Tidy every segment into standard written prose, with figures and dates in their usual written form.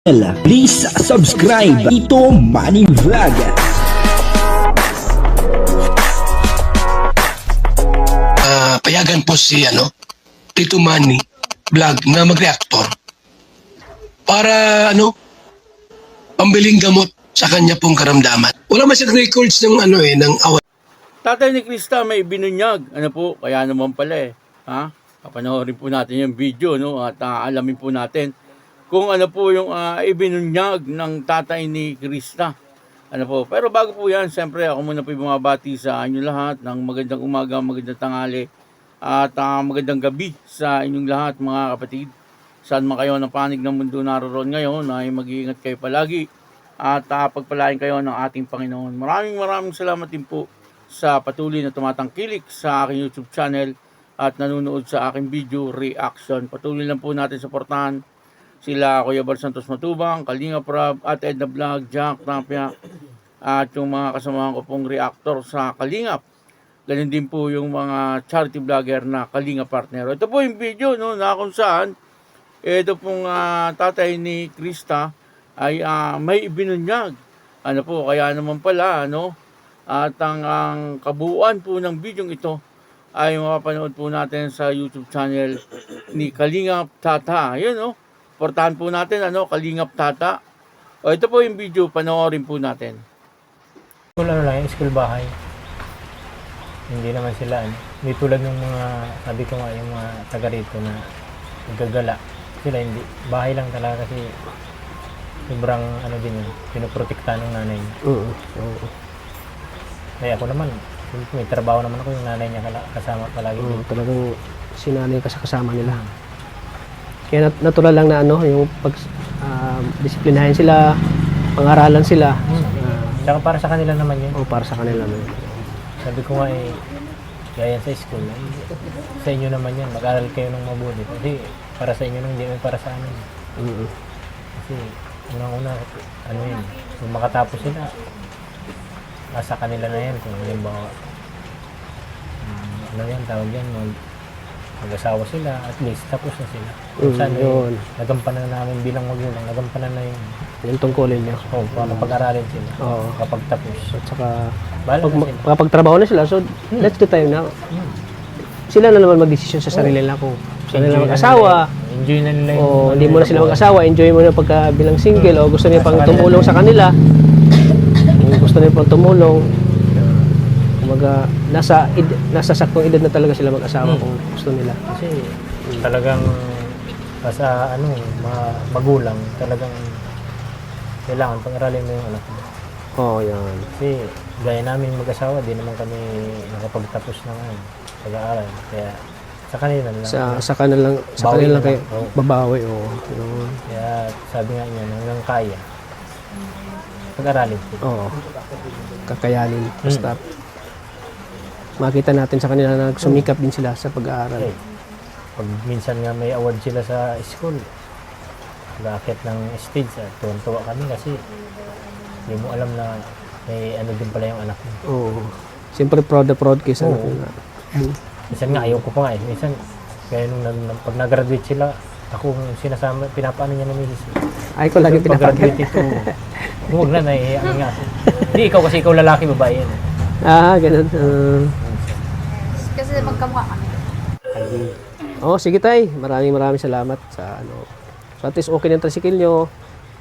Please subscribe Ito Money Vlog. Payagan po si Tito Manny Vlog na mag-reactor para pambiling gamot sa kanya pong karamdaman. Wala man siyang records ng ng away. Tatay ni Krista may binunyag. Ano po? Kaya naman pala Ha? Papanoorin po natin yung video, no? At alamin po natin kung ano po yung ibinunyag ng tatay ni Krista. Ano po? Pero bago po yan, siyempre ako muna po bumabati sa inyo lahat ng magandang umaga, magandang tanghali, at magandang gabi sa inyong lahat mga kapatid. Saan man kayo ng panig ng mundo naroon ngayon, ay mag-iingat kayo palagi at pagpalain kayo ng ating Panginoon. Maraming salamat din po sa patuloy na tumatangkilik sa aking YouTube channel at nanonood sa aking video reaction. Patuloy lang po natin suportahan sila Kuya Bal Santos Matubang, Kalinga Prab, at Edna Vlog, Jack Tapia, at yung mga kasamahan ko pong reactor sa Kalingap. Ganun din po yung mga charity vlogger na Kalinga Partner. Ito po yung video na kung saan ito pong tatay ni Krista ay may ibinunyag. Ano po, kaya naman pala, at ang kabuuan po ng video ito ay mapapanood po natin sa YouTube channel ni Kalingap Tata. Ayun, portahan po natin, Kalingap Tata. O, ito po yung video, panoorin po natin. School lang, school bahay. Hindi naman sila, hindi tulad ng mga, sabi ko nga, yung mga taga rito na nagagala. Sila hindi, bahay lang talaga kasi sobrang, din yun, pinoprotektahan ng nanay niya. Kaya ako naman, may trabaho naman ako, yung nanay niya kasama palagi. Talagang sinanay ka sa kasama nila. Kaya natural lang na yung pag disiplinahin sila, pangaralan sila. Saka para sa kanila naman yun. Para sa kanila naman. Sabi ko nga gaya sa school, sa inyo naman yan, mag-aral kayo ng mabuti. Kasi para sa inyo nung hindi para sa amin. Kasi unang-una, kung makatapos sila, nasa kanila na yan. Kung halimbawa, tawag yan, mag-asawa sila, at least tapos na sila. Kung saan nagampanan na namin bilang magulang, nagampanan na yung tungkulin nyo. Para pag-aralin sila. Kapag tapos. At saka, kapag trabaho na sila, so that's the time na sila na naman mag-desisyon sa sarili nila kung saan nila mag-asawa. Enjoy na nila O hindi mo na sila mag-asawa, enjoy mo na pagka bilang single, o gusto niya pang tumulong sa kanila. Kung gusto niya pang tumulong, kumaga, nasa saktong edad na talaga sila mag-asawa kung gusto nila. Kasi talagang sa magulang, talagang kailangan pag-aralin mo yung anak mo. Yan. Kasi gaya namin mag-asawa, di naman kami nakapagtapos ng pag-aaral. Kaya sa kanila lang. Sa kanila lang kayo babawi. Kaya sabi nga niya, hanggang kaya, pag-aralin. Kakayanin. Basta makita natin sa kanila na sumikap din sila sa pag-aaral. Pag minsan nga may award sila sa school, pag-akit ng stage, tuwan-tuwa kami kasi hindi mo alam na may din pala yung anak mo. Siyempre proud kayo sa anak nila. Minsan nga, ayaw ko pa nga Minsan, kaya pag nag-graduate sila, ako sinasama, pinapaano niya na misis. Ay, ko lagi pinapagod. Huwag na, naiiyak nga. Hindi, kasi ikaw lalaki, babae yan. Ganun. Kasi magkamukha kami. Sige tay. Maraming salamat sa So at least okay na yung tricycle nyo.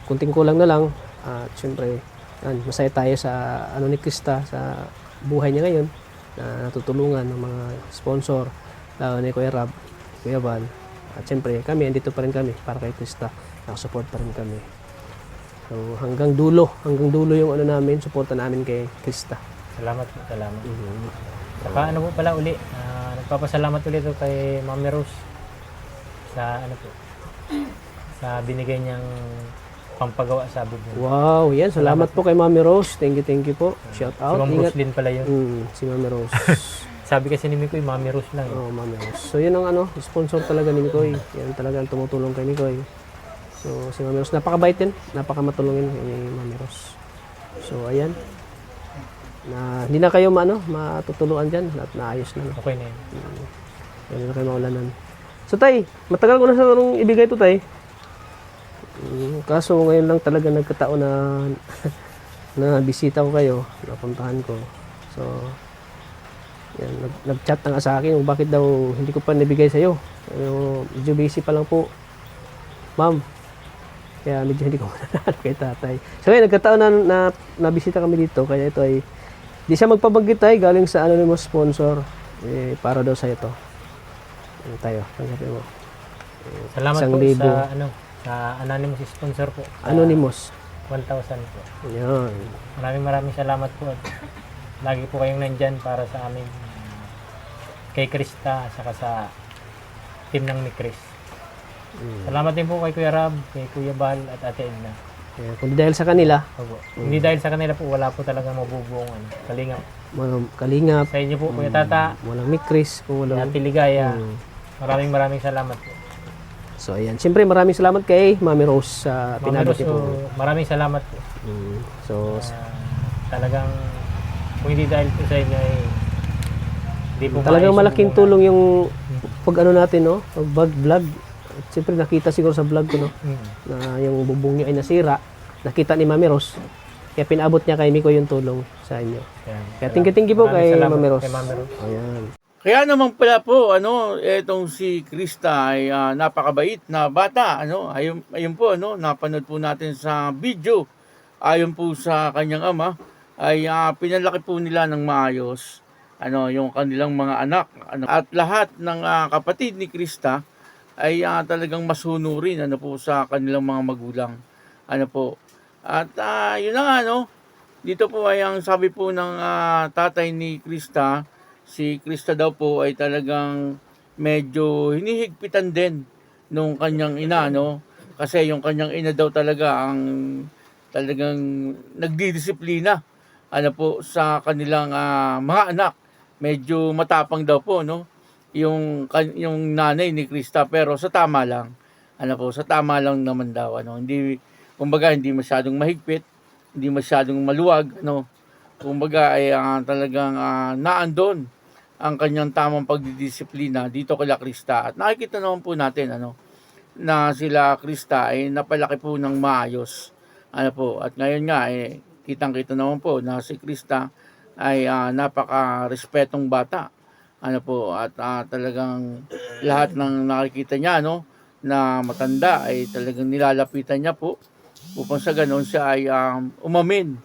Kunting kulang na lang. At syempre, masaya tayo sa ni Krista, sa buhay niya ngayon. Na natutulungan ng mga sponsor. Lalo ni Kuya Rab, Kuya Val. At syempre, andito pa rin kami para kay Krista. Nakasupport pa rin kami. So hanggang dulo yung namin, suporta namin kay Krista. Salamat. Saka po pala uli, nagpapasalamat ulit ito kay Mami Rose sa sa binigay niyang pampagawa sa bubong. Wow, yan. Salamat po kay Mami Rose. Thank you po. Shout out. Si Ma'am Rose din pala yun. Si Mami Rose. Sabi kasi ni Mikoy, Mami Rose lang. Mami Rose. So yun ang sponsor talaga ni Mikoy. Yan talaga ang tumutulong kay Mikoy. So si Mami Rose, napakabait din. Napakamatulungin kay Mami Rose. So ayan. Hindi na kayo matutuluan dyan at naayos na. Okay na yun. Hindi na kayo maulanan. So tay, matagal ko na sa ibigay ito tay. Kaso ngayon lang talaga nagkataon na na bisita ko kayo, napuntahan ko. So, yan, nag-chat na nga sa akin kung bakit daw hindi ko pa nabigay sa'yo. Medyo busy pa lang po, ma'am. Kaya medyo hindi ko mananalo kay tatay. So ngayon, nagkataon na nabisita kami dito. Kaya ito ay, di siya magpabanggit tayo galing sa anonymous sponsor. Para daw sa'yo to. Ano tayo, tanggapin mo. Salamat po 1,000. sa anonymous sponsor po. Sa Anonymous. 1,000 po. Yan. Maraming salamat po. At lagi po kayong nandyan para sa amin. Kay Krista, saka sa team ng ni Chris. Salamat din po kay Kuya Rab, kay Kuya Bal at Ate Edna. Yan. Kung dahil sa kanila, Opo. Hindi dahil sa kanila po, wala po talaga mabubuong kalingap. walang kalingap, Sa inyo po, Kuya Tata, walang mikris, kung walang... Ate Ligaya, maraming salamat po. So ayan, siyempre maraming salamat kay Mami Rose sa Ma'am pinabot Rose, niyo po. maraming salamat po. So Talagang, kung hindi dahil po sa inyo, hindi po talagang maayos malaking yung buong- tulong yung pag ano natin, no? Pag vlog. At siyempre nakita siguro sa vlog ko, no? Na yung bubong niyo ay nasira. Nakita ni Mami Rose. Kaya pinabot niya kay Miko yung tulong sa inyo. Ayan. Kaya thank you po Maraming kay salamat Mami Rose. Kay Mami Rose. Ayan. Kaya naman pala po, etong si Krista ay napakabait na bata, ayun po, napanood po natin sa video. Ayon po sa kanyang ama, ay pinalaki po nila ng maayos, yung kanilang mga anak, At lahat ng kapatid ni Krista ay talagang masunurin, po, sa kanilang mga magulang, po. At yun na nga, dito po ay ang sabi po ng tatay ni Krista. Si Krista daw po ay talagang medyo hinihigpitan din nung kanyang ina, Kasi yung kanyang ina daw talaga ang talagang nagdidisiplina, po, sa kanilang mga anak. Medyo matapang daw po, yung nanay ni Krista, pero sa tama lang. Sa tama lang naman daw, Hindi, kumbaga, hindi masyadong mahigpit, hindi masyadong maluwag, Kumbaga ay talagang naandon ang kanyang tamang pagdidisiplina dito kay Krista. At nakikita naman po natin na sila Krista ay napalaki po ng maayos. Po. At ngayon nga kitang-kita naman po na si Krista ay napaka-respetong bata. Po. At talagang lahat ng nakikita niya na matanda ay talagang nilalapitan niya po upang sa ganoon siya ay umamin.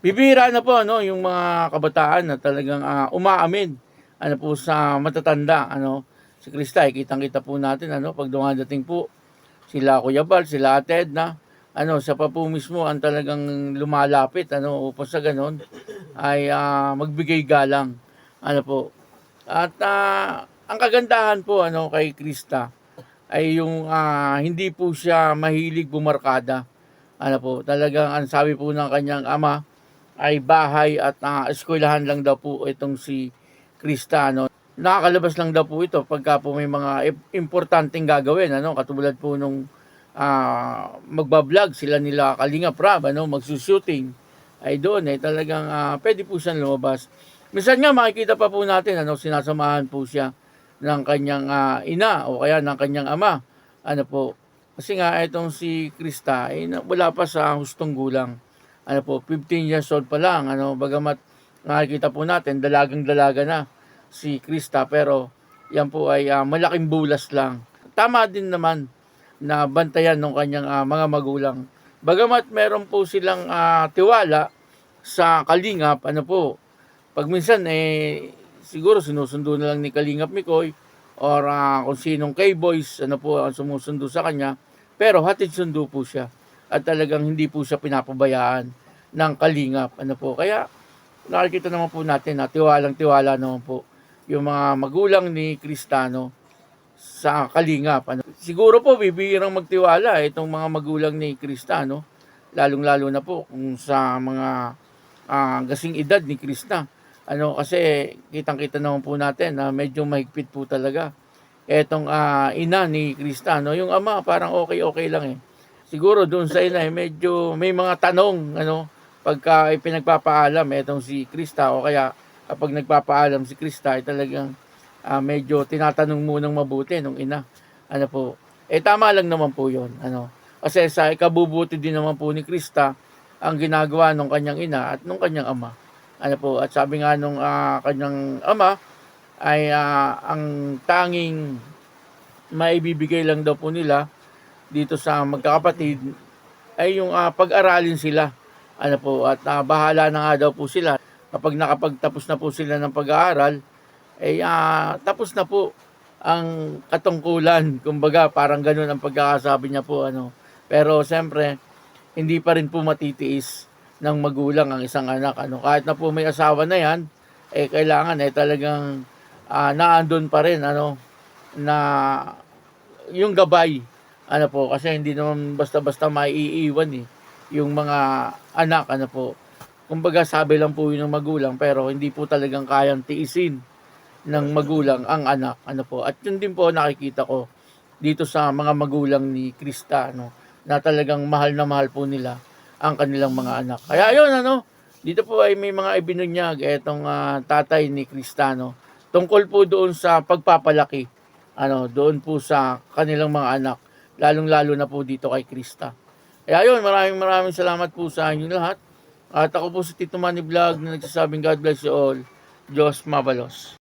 Bibihira na po yung mga kabataan na talagang umaamin po sa matatanda, si Krista, kitang-kita po natin, pag dumadating po sila Kuya Bal, sila Ate Edna, siya pa po mismo ang talagang lumalapit, upang sa ganon ay magbigay galang, po. At ang kagandahan po, kay Krista ay yung hindi po siya mahilig bumarkada, po. Talagang ang sabi po ng kanyang ama ay bahay at eskwelahan lang daw po itong si Krista, Nakakalabas lang daw po ito pagka po may mga importanteng gagawin, Katulad po nung magbablog sila nila Kalinga Prab, magsushooting, ay doon talagang pwede po siyang lumabas. Minsan nga makikita pa po natin, sinasamahan po siya ng kanyang ina o kaya ng kanyang ama, po. Kasi nga itong si Krista ay wala pa sa hustong gulang, 15 years old pa lang, bagamat nakikita po natin, dalagang-dalaga na si Krista, pero yan po ay malaking bulas lang. Tama din naman na bantayan ng kanyang mga magulang. Bagamat meron po silang tiwala sa Kalingap, po, pag minsan siguro sinusundo na lang ni Kalingap Mikoy or kung sinong K-Boys, po, ang sumusundo sa kanya, pero hatid sundo po siya at talagang hindi po siya pinapabayaan ng Kalingap, po. Kaya nakikita naman po natin na tiwalang-tiwala naman po yung mga magulang ni Kristano sa Kalingap. Siguro po bibihirang magtiwala itong mga magulang ni Kristano, lalong-lalo na po kung sa mga gasing edad ni Krista. Kasi kitang-kita naman po natin na medyo mahigpit po talaga etong ina ni Krista, Yung ama parang okay lang Siguro doon sa ina medyo may mga tanong, pagka pinagpapaalam itong si Krista, o kaya kapag nagpapaalam si Krista ay talagang medyo tinatanong munang mabuti nung ina, po. Tama lang naman po yun, Kasi sa ikabubuti din naman po ni Krista ang ginagawa ng kanyang ina at ng kanyang ama. Ano po, at sabi nga nung kanyang ama ay ang tanging maibibigay lang daw po nila dito sa magkakapatid ay yung pag-aralin sila. Ano po, at bahala na nga daw po sila kapag nakapagtapos na po sila ng pag-aaral, ay tapos na po ang katungkulan. Kumbaga, parang ganun ang pagkakasabi niya po. Ano. Pero siyempre, hindi pa rin po matitiis ng magulang ang isang anak. Ano. Kahit na po may asawa na yan, kailangan talagang naandun pa rin ano, na yung gabay. Ano po, kasi hindi naman basta-basta maiiwan yung mga anak. Ano po. Kumbaga, sabi lang po yun ng magulang, pero hindi po talagang kayang tiisin ng magulang ang anak. Ano po. At yun din po nakikita ko dito sa mga magulang ni Krista, ano, na talagang mahal na mahal po nila ang kanilang mga anak. Kaya yun, ano, dito po ay may mga ibinunyag etong tatay ni Krista, no, tungkol po doon sa pagpapalaki, ano, doon po sa kanilang mga anak, lalong-lalo na po dito kay Krista. Kaya yun, maraming salamat po sa inyo lahat. At ako po si Tito Manny Vlog na nagsasabing God bless you all. Diyos mabalos.